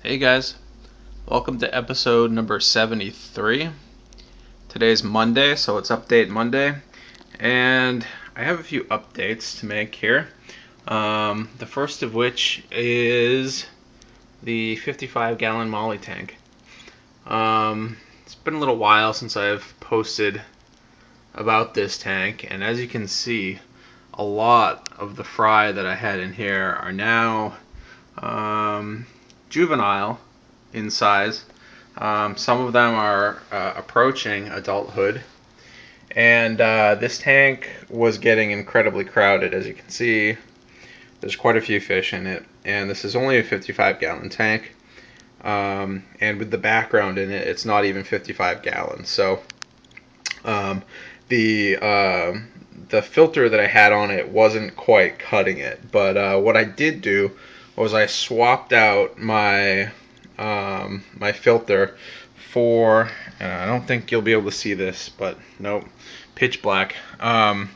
Hey guys, welcome to episode number 73. Today's Monday, so it's Update Monday, and I have a few updates to make here. The first of which is the 55-gallon Molly tank. It's been a little while since I've posted about this tank, and as you can see, a lot of the fry that I had in here are now juvenile in size. Some of them are approaching adulthood, and this tank was getting incredibly crowded. As you can see, there's quite a few fish in it, and this is only a 55-gallon tank. And with the background in it, it's not even 55 gallons. So um, the filter that I had on it wasn't quite cutting it. But what I did do was I swapped out my my filter for, and I don't think you'll be able to see this, but nope, pitch black. I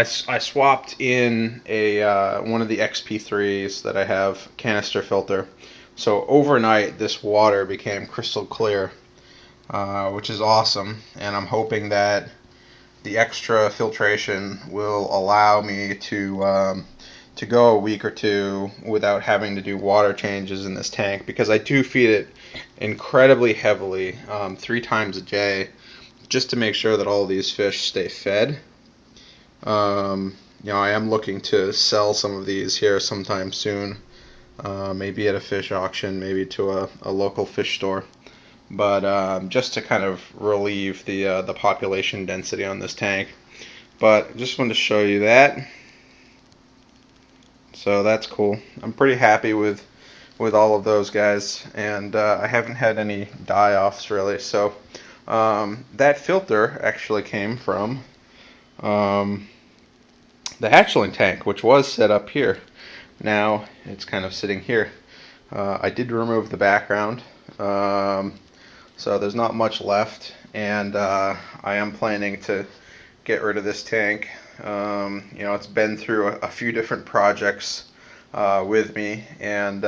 swapped in a one of the XP3s that I have, canister filter. So overnight, this water became crystal clear, which is awesome. And I'm hoping that the extra filtration will allow me to go a week or two without having to do water changes in this tank, because I do feed it incredibly heavily, 3 times a day, just to make sure that all these fish stay fed. I am looking to sell some of these here sometime soon, maybe at a fish auction, maybe to a local fish store. But just to kind of relieve the population density on this tank. But just wanted to show you that. So that's cool. I'm pretty happy with all of those guys, and I haven't had any die-offs really. So that filter actually came from the hatchling tank, which was set up here. Now it's kind of sitting here. I did remove the background, so there's not much left, and I am planning to get rid of this tank. It's been through a few different projects with me, and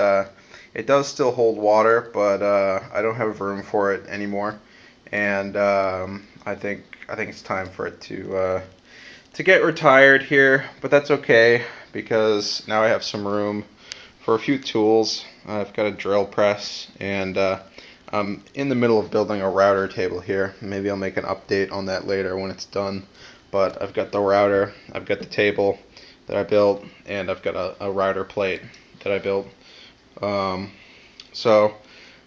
it does still hold water, but I don't have room for it anymore, and I think it's time for it to get retired here. But that's okay, because now I have some room for a few tools. I've got a drill press, and I'm in the middle of building a router table here. Maybe I'll make an update on that later when it's done. But I've got the router, I've got the table that I built, and I've got a router plate that I built. So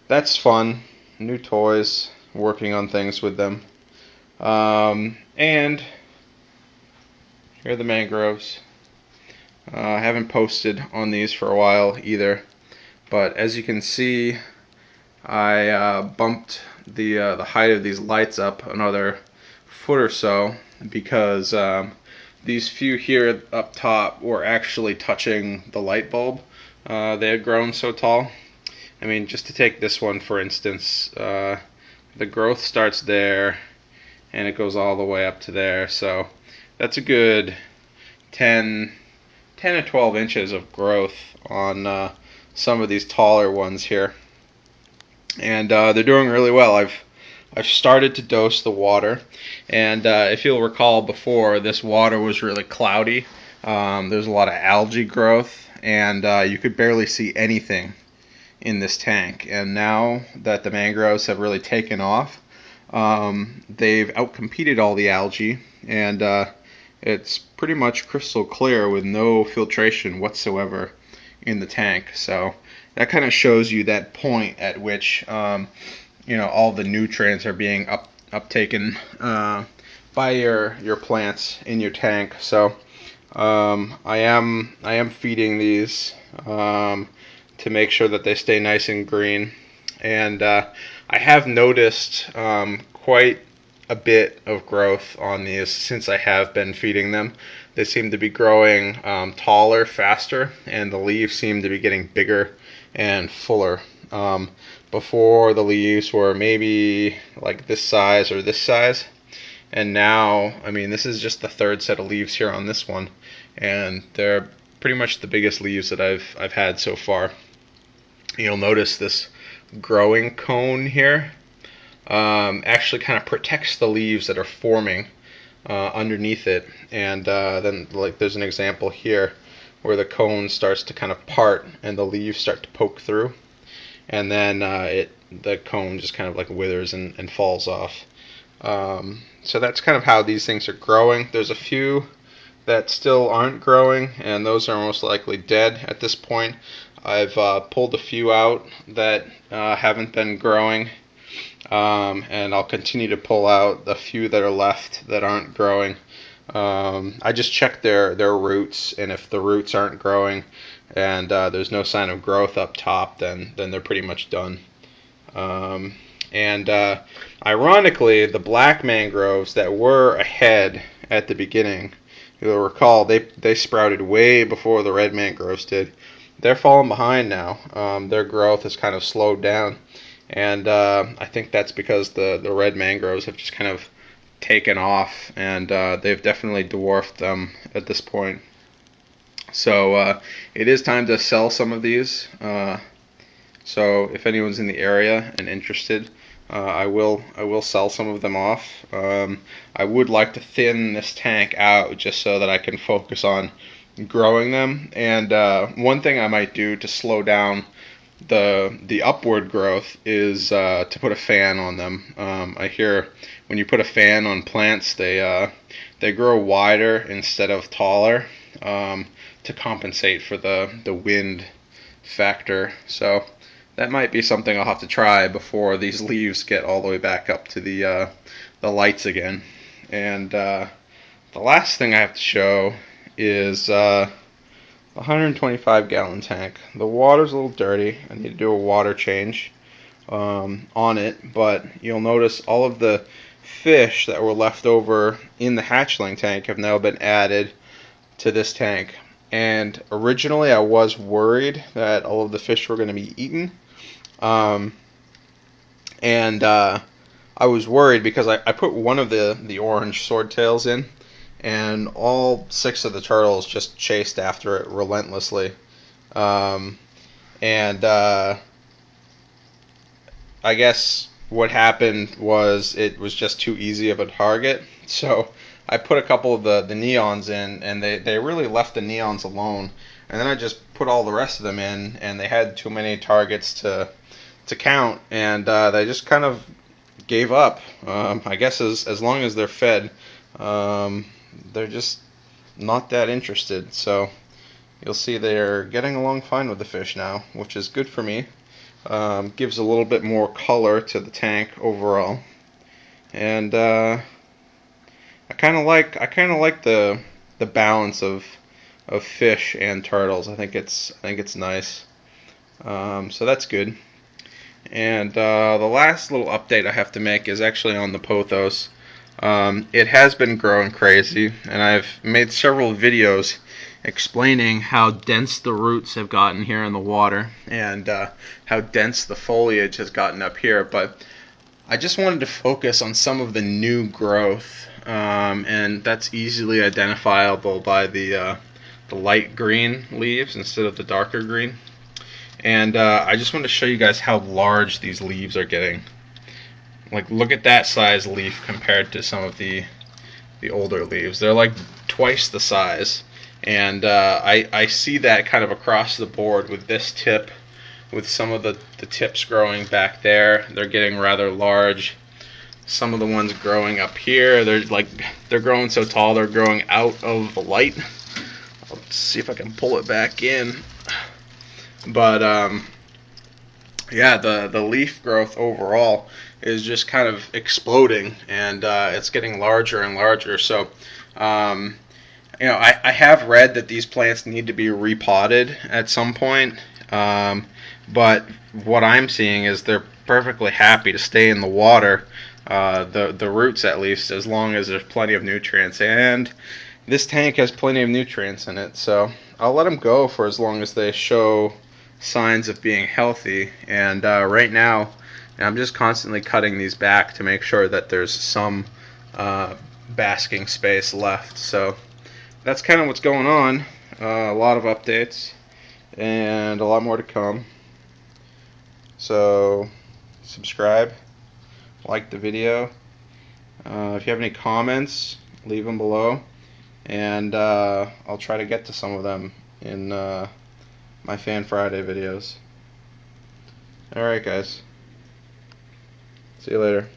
that's fun. New toys, working on things with them. And here are the mangroves. I haven't posted on these for a while either, but as you can see, I bumped the height of these lights up another foot or so, because these few here up top were actually touching the light bulb. They had grown so tall. I mean, just to take this one for instance, the growth starts there and it goes all the way up to there. So that's a good 10 to 12 inches of growth on some of these taller ones here. And they're doing really well. I've started to dose the water, and if you'll recall before, this water was really cloudy. There's a lot of algae growth, and you could barely see anything in this tank. And now that the mangroves have really taken off, they've outcompeted all the algae, and it's pretty much crystal clear with no filtration whatsoever in the tank. So that kind of shows you that point at which all the nutrients are being uptaken by your plants in your tank. So I am feeding these to make sure that they stay nice and green, and I have noticed quite a bit of growth on these since I have been feeding them. They seem to be growing taller, faster, and the leaves seem to be getting bigger and fuller. Before, the leaves were maybe like this size or this size, and now, I mean, this is just the third set of leaves here on this one, and they're pretty much the biggest leaves that I've had so far. You'll notice this growing cone here actually kind of protects the leaves that are forming underneath it. And then, like, there's an example here where the cone starts to kind of part and the leaves start to poke through, and then the cone just kind of like withers and falls off. So that's kind of how these things are growing. There's a few that still aren't growing, and those are most likely dead at this point. I've pulled a few out that haven't been growing, and I'll continue to pull out the few that are left that aren't growing. I just check their roots, and if the roots aren't growing and there's no sign of growth up top, then they're pretty much done. And ironically, the black mangroves that were ahead at the beginning, you'll recall, they sprouted way before the red mangroves did. They're falling behind now. Their growth has kind of slowed down, and I think that's because the red mangroves have just kind of taken off, and they've definitely dwarfed them at this point. So it is time to sell some of these. So if anyone's in the area and interested, I will sell some of them off. I would like to thin this tank out just so that I can focus on growing them. And one thing I might do to slow down the upward growth is to put a fan on them. I hear when you put a fan on plants, they grow wider instead of taller, to compensate for the wind factor. So that might be something I'll have to try before these leaves get all the way back up to the lights again. And the last thing I have to show is 125 gallon tank. The water's a little dirty. I need to do a water change on it, but you'll notice all of the fish that were left over in the hatchling tank have now been added to this tank. And originally I was worried that all of the fish were going to be eaten, and I was worried because I put one of the orange swordtails in, and all 6 of the turtles just chased after it relentlessly. And I guess what happened was it was just too easy of a target. So I put a couple of the neons in, and they really left the neons alone. And then I just put all the rest of them in, and they had too many targets to count, and they just kind of gave up. I guess as long as they're fed, they're just not that interested. So you'll see they're getting along fine with the fish now, which is good for me. Gives a little bit more color to the tank overall, and I kind of like the balance of fish and turtles. I think it's nice. So that's good. And the last little update I have to make is actually on the pothos. It has been growing crazy, and I've made several videos explaining how dense the roots have gotten here in the water, and how dense the foliage has gotten up here. But I just wanted to focus on some of the new growth, and that's easily identifiable by the light green leaves instead of the darker green. And I just want to show you guys how large these leaves are getting. Like, look at that size leaf compared to some of the older leaves. They're like twice the size. And I see that kind of across the board with this tip, with some of the tips growing back there. They're getting rather large. Some of the ones growing up here, they're growing so tall they're growing out of the light. I'll see if I can pull it back in. But yeah, the leaf growth overall is just kind of exploding, and it's getting larger and larger. So I have read that these plants need to be repotted at some point, but what I'm seeing is they're perfectly happy to stay in the water, the roots at least, as long as there's plenty of nutrients. And this tank has plenty of nutrients in it, so I'll let them go for as long as they show signs of being healthy. And right now I'm just constantly cutting these back to make sure that there's some basking space left. So that's kind of what's going on. A lot of updates and a lot more to come. So subscribe, like the video. If you have any comments, leave them below, and I'll try to get to some of them in my Fan Friday videos. Alright guys, see you later.